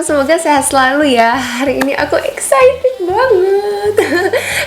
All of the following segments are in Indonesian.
Mams, semoga sehat selalu ya. Hari ini aku excited banget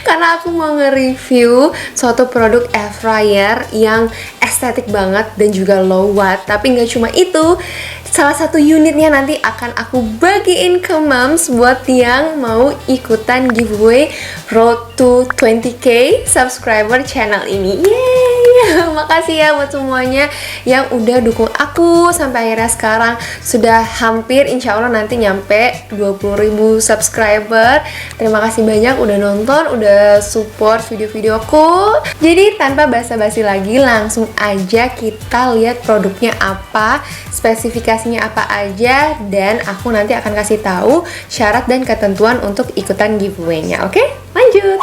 karena aku mau nge-review suatu produk air fryer yang estetik banget dan juga low watt. Tapi nggak cuma itu, salah satu unitnya nanti akan aku bagiin ke Mams buat yang mau ikutan giveaway Road to 20k subscriber channel ini. Yeay! Makasih ya buat semuanya yang udah dukung aku sampai akhirnya sekarang sudah hampir, insya Allah nanti nyampe 20.000 subscriber. Terima kasih banyak udah nonton, udah support video-videoku. Jadi tanpa basa-basi lagi, langsung aja kita lihat produknya apa, spesifikasinya apa aja, dan aku nanti akan kasih tahu syarat dan ketentuan untuk ikutan giveaway-nya. Oke, lanjut.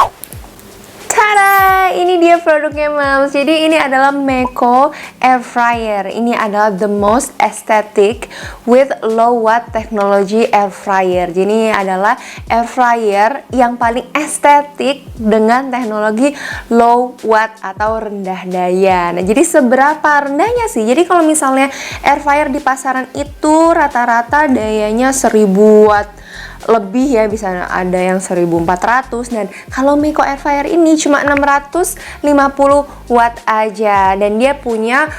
Tada! Ini dia produknya, Mams. Jadi ini adalah Meiko Air Fryer. Ini adalah the most aesthetic with low watt technology air fryer. Jadi ini adalah air fryer yang paling estetik dengan teknologi low watt atau rendah daya. Nah, jadi seberapa rendahnya sih? Jadi kalau misalnya air fryer di pasaran itu rata-rata dayanya 1000 watt lebih ya, bisa ada yang 1400, dan kalau Meiko Air Fryer ini cuma 650 watt aja, dan dia punya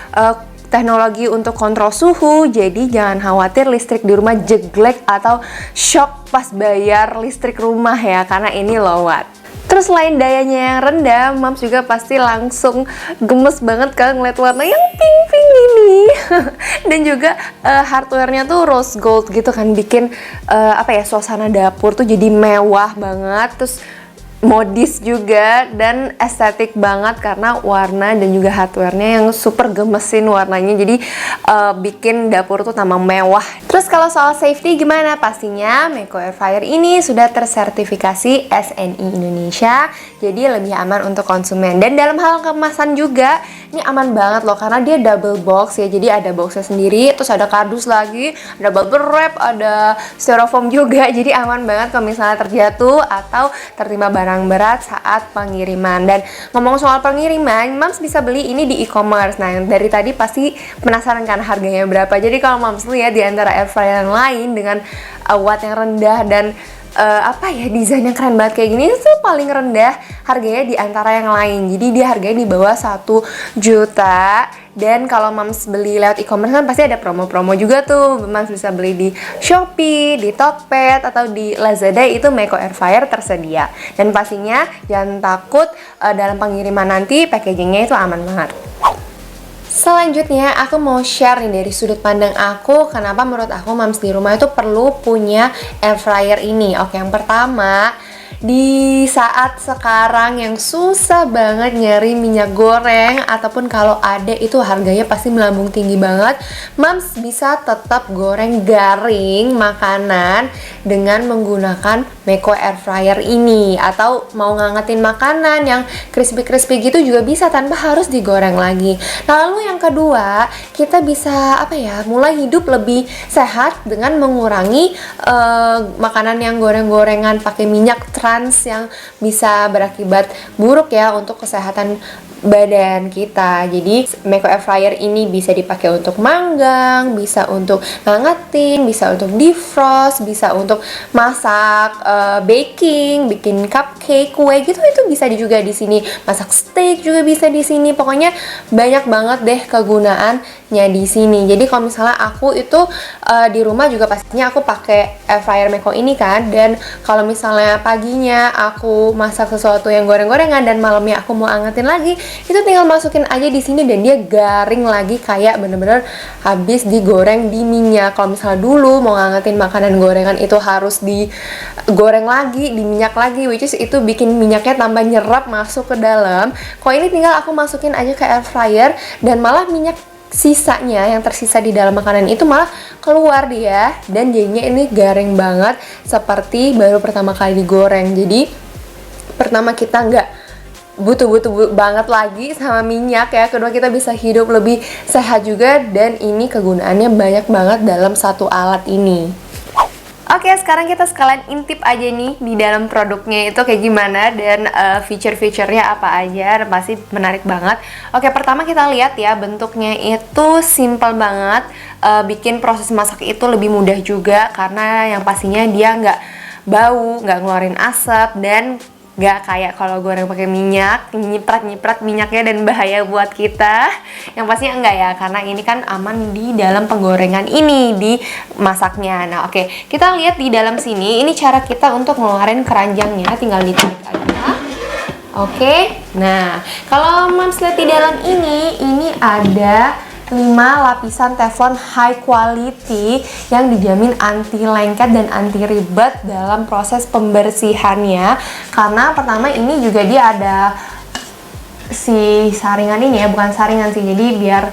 teknologi untuk kontrol suhu. Jadi jangan khawatir listrik di rumah jeglek atau shock pas bayar listrik rumah ya, karena ini low watt. Terus selain dayanya yang rendah, Mams juga pasti langsung gemes banget kan ngeliat warna yang pink-pink ini. Dan juga hardware-nya tuh rose gold gitu kan, bikin suasana dapur tuh jadi mewah banget. Terus modis juga dan estetik banget karena warna dan juga hardware-nya yang super gemesin warnanya, jadi bikin dapur tuh tambah mewah. Terus kalau soal safety gimana? Pastinya Meiko Air Fryer ini sudah tersertifikasi SNI Indonesia, jadi lebih aman untuk konsumen. Dan dalam hal kemasan juga ini aman banget loh, karena dia double box ya, jadi ada boxnya sendiri, terus ada kardus lagi, ada bubble wrap, ada styrofoam juga, jadi aman banget kalau misalnya terjatuh atau tertimpa barang berat saat pengiriman. Dan ngomong soal pengiriman, Mams bisa beli ini di e-commerce. Nah, dari tadi pasti penasaran kan harganya berapa. Jadi kalau Mams lihat di antara air fryer yang lain dengan watt yang rendah dan desain yang keren banget kayak gini, itu paling rendah harganya di antara yang lain. Jadi dia harganya di bawah 1 juta. Dan kalau Mams beli lewat e-commerce kan pasti ada promo-promo juga tuh. Mams bisa beli di Shopee, di Tokped, atau di Lazada, itu Meiko Air Fryer tersedia. Dan pastinya jangan takut dalam pengiriman nanti packagingnya itu aman banget. Selanjutnya aku mau share nih dari sudut pandang aku, kenapa menurut aku Mams di rumah itu perlu punya air fryer ini. Oke, yang pertama, di saat sekarang yang susah banget nyari minyak goreng, ataupun kalau ada itu harganya pasti melambung tinggi banget, Mams bisa tetap goreng garing makanan dengan menggunakan Meiko Air Fryer ini. Atau mau ngangetin makanan yang crispy-crispy gitu juga bisa tanpa harus digoreng lagi. Nah, lalu yang kedua, kita bisa mulai hidup lebih sehat dengan mengurangi makanan yang goreng-gorengan pakai minyak trans yang bisa berakibat buruk ya untuk kesehatan badan kita. Jadi Meiko Air Fryer ini bisa dipakai untuk manggang, bisa untuk ngangetin, bisa untuk defrost, bisa untuk masak, baking, bikin cupcake, kue gitu, itu bisa juga di sini. Masak steak juga bisa di sini. Pokoknya banyak banget deh kegunaannya di sini. Jadi kalau misalnya aku itu di rumah juga pastinya aku pakai air fryer Meiko ini kan. Dan kalau misalnya paginya aku masak sesuatu yang goreng-gorengan dan malamnya aku mau angetin lagi, itu tinggal masukin aja di sini dan dia garing lagi kayak bener-bener habis digoreng di minyak. Kalau misalnya dulu mau ngangetin makanan gorengan itu harus digoreng lagi, di minyak lagi, which is itu bikin minyaknya tambah nyerap masuk ke dalam. Kalau ini tinggal aku masukin aja ke air fryer dan malah minyak sisanya yang tersisa di dalam makanan itu malah keluar dia, dan jadinya ini garing banget seperti baru pertama kali digoreng. Jadi pertama kita nggak butuh banget lagi sama minyak ya, kedua kita bisa hidup lebih sehat juga, dan ini kegunaannya banyak banget dalam satu alat ini. Oke, sekarang kita sekalian intip aja nih di dalam produknya itu kayak gimana dan feature-featurenya apa aja, dan pasti menarik banget. Oke, pertama kita lihat ya, bentuknya itu simple banget, bikin proses masak itu lebih mudah juga karena yang pastinya dia nggak bau, nggak ngeluarin asap, dan nggak kayak kalau goreng pakai minyak, nyiprat minyaknya dan bahaya buat kita. Yang pastinya enggak ya, karena ini kan aman di dalam penggorengan ini, di masaknya. Nah oke, kita lihat di dalam sini, ini cara kita untuk ngeluarin keranjangnya, tinggal ditarik aja. Oke, nah kalau Mams lihat di dalam ini ada 5 lapisan teflon high quality yang dijamin anti lengket dan anti ribet dalam proses pembersihannya. Karena pertama ini juga dia ada si saringan ini ya, bukan saringan sih, jadi biar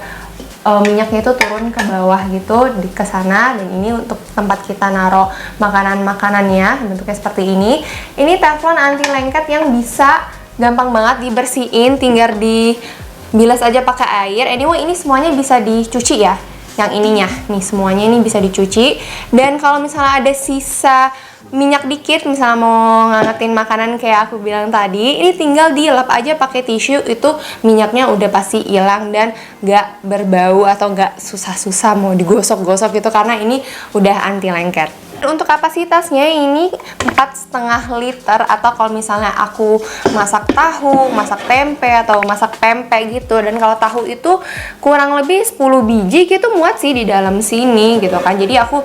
minyaknya itu turun ke bawah gitu, ke sana. Dan ini untuk tempat kita naruh makanan-makanannya, bentuknya seperti ini. Ini teflon anti lengket yang bisa gampang banget dibersihin, tinggal bilas aja pakai air. Anyway, ini semuanya bisa dicuci ya. Yang ininya nih, semuanya ini bisa dicuci. Dan kalau misalnya ada sisa minyak dikit, misalnya mau ngangetin makanan kayak aku bilang tadi, ini tinggal dilap aja pakai tisu, itu minyaknya udah pasti hilang dan gak berbau atau gak susah-susah mau digosok-gosok gitu, karena ini udah anti lengket. Untuk kapasitasnya ini 4,5 liter, atau kalau misalnya aku masak tahu, masak tempe, atau masak pempek gitu. Dan kalau tahu itu kurang lebih 10 biji gitu muat sih di dalam sini gitu kan. Jadi aku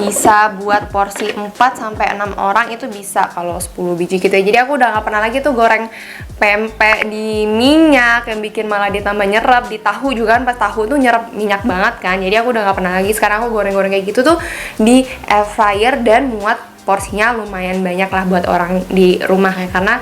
bisa buat porsi 4-6 orang itu bisa kalau 10 biji gitu ya. Jadi aku udah gak pernah lagi tuh goreng pempek di minyak yang bikin malah ditambah nyerap. Di tahu juga kan, pas tahu tuh nyerap minyak banget kan. Jadi aku udah gak pernah lagi. Sekarang aku goreng-goreng kayak gitu tuh di air fryer dan muat porsinya lumayan banyak lah buat orang di rumah ya, karena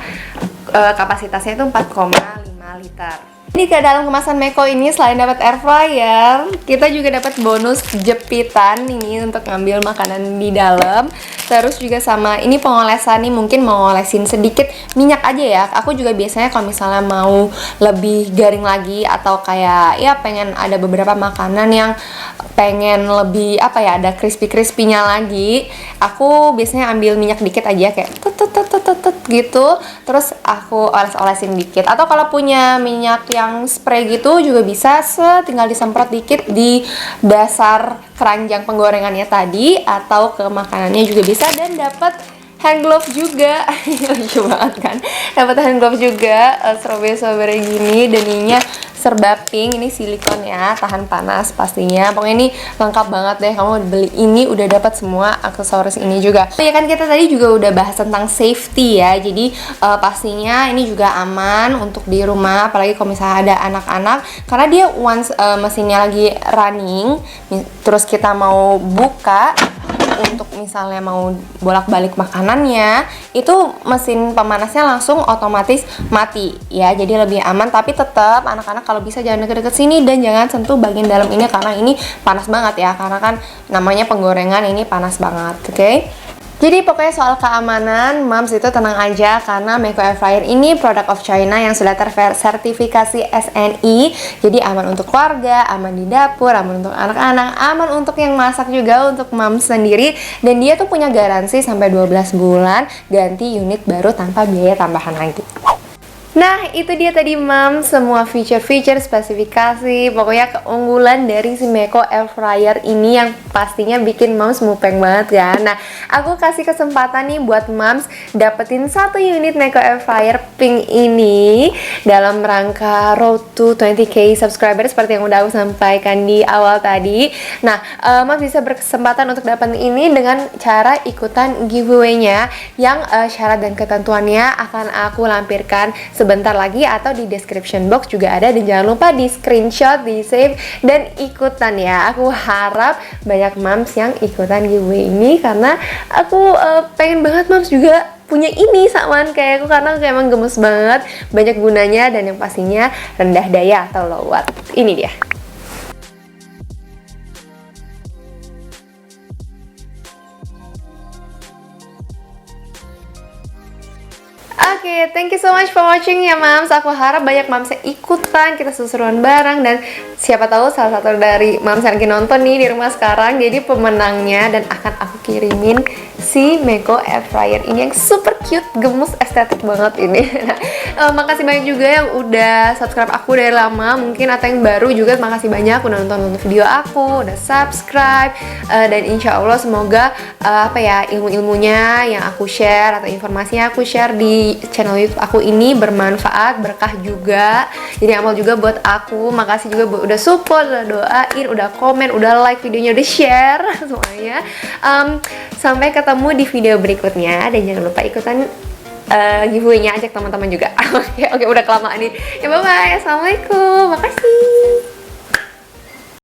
kapasitasnya itu 4,5 liter. Ini ke dalam kemasan Meko ini selain dapat air fryer, kita juga dapat bonus jepitan ini untuk ngambil makanan di dalam. Terus juga sama ini pengolesan nih, mungkin mau ngolesin sedikit minyak aja ya. Aku juga biasanya kalau misalnya mau lebih garing lagi, atau kayak ya pengen ada beberapa makanan yang pengen lebih apa ya, ada crispy-crispy-nya lagi, aku biasanya ambil minyak dikit aja kayak gitu, terus aku oles-olesin dikit. Atau kalau punya minyak yang spray gitu juga bisa, tinggal disemprot dikit di dasar keranjang penggorengannya tadi, atau ke makanannya juga bisa. Dan dapat hand glove juga. Lucu banget kan, dapat hand glove juga, strawberry gini, dan ininya serba pink, ini silikon ya, tahan panas pastinya. Pokoknya ini lengkap banget deh, kamu beli ini udah dapat semua aksesoris ini juga. Ya kan kita tadi juga udah bahas tentang safety ya, jadi pastinya ini juga aman untuk di rumah, apalagi kalau misalnya ada anak-anak, karena dia once mesinnya lagi running, terus kita mau buka untuk misalnya mau bolak-balik makanannya, itu mesin pemanasnya langsung otomatis mati ya, jadi lebih aman. Tapi tetap anak-anak kalau bisa jangan deket-deket sini, dan jangan sentuh bagian dalam ini karena ini panas banget ya, karena kan namanya penggorengan, ini panas banget, oke? Jadi pokoknya soal keamanan, Mams itu tenang aja, karena Meko Air Fryer ini product of China yang sudah tersertifikasi SNI. Jadi aman untuk keluarga, aman di dapur, aman untuk anak-anak, aman untuk yang masak juga, untuk Mams sendiri. Dan dia tuh punya garansi sampai 12 bulan, ganti unit baru tanpa biaya tambahan lagi. Nah, itu dia tadi Mams, semua feature-feature, spesifikasi, pokoknya keunggulan dari si Meko Air Fryer ini yang pastinya bikin Mams mupeng banget kan. Nah, aku kasih kesempatan nih buat Mams dapetin 1 unit Meko Air Fryer pink ini dalam rangka road to 20k subscriber seperti yang udah aku sampaikan di awal tadi. Nah, Mams bisa berkesempatan untuk dapetin ini dengan cara ikutan giveaway-nya yang syarat dan ketentuannya akan aku lampirkan sebentar lagi, atau di description box juga ada. Dan jangan lupa di screenshot, di save, dan ikutan ya. Aku harap banyak Mams yang ikutan giveaway ini, karena aku pengen banget Mams juga punya ini samaan kayak aku, karena aku emang gemes banget, banyak gunanya, dan yang pastinya rendah daya atau low watt. Ini dia. Oke, Oke, thank you so much for watching ya Mams. Aku harap banyak Mams yang ikutan, kita seru-seruan bareng. Dan siapa tahu salah satu dari Mams yang lagi nonton nih di rumah sekarang jadi pemenangnya. Dan akan aku kirimin si Meko Air Fryer ini yang super cute, gemes, estetik banget ini. Makasih banyak juga yang udah subscribe aku dari lama. Mungkin atau yang baru juga makasih banyak udah nonton video aku, udah subscribe. Dan insya Allah semoga ilmu-ilmunya yang aku share atau informasinya aku share di channel YouTube aku ini bermanfaat, berkah juga. Jadi amal juga buat aku. Makasih juga udah support, udah doain, udah komen, udah like videonya, udah share semuanya. Sampai ketemu di video berikutnya dan jangan lupa ikutan giveaway-nya, ajak teman-teman juga. Oke, udah kelamaan nih. Ya bye bye. Assalamualaikum. Makasih.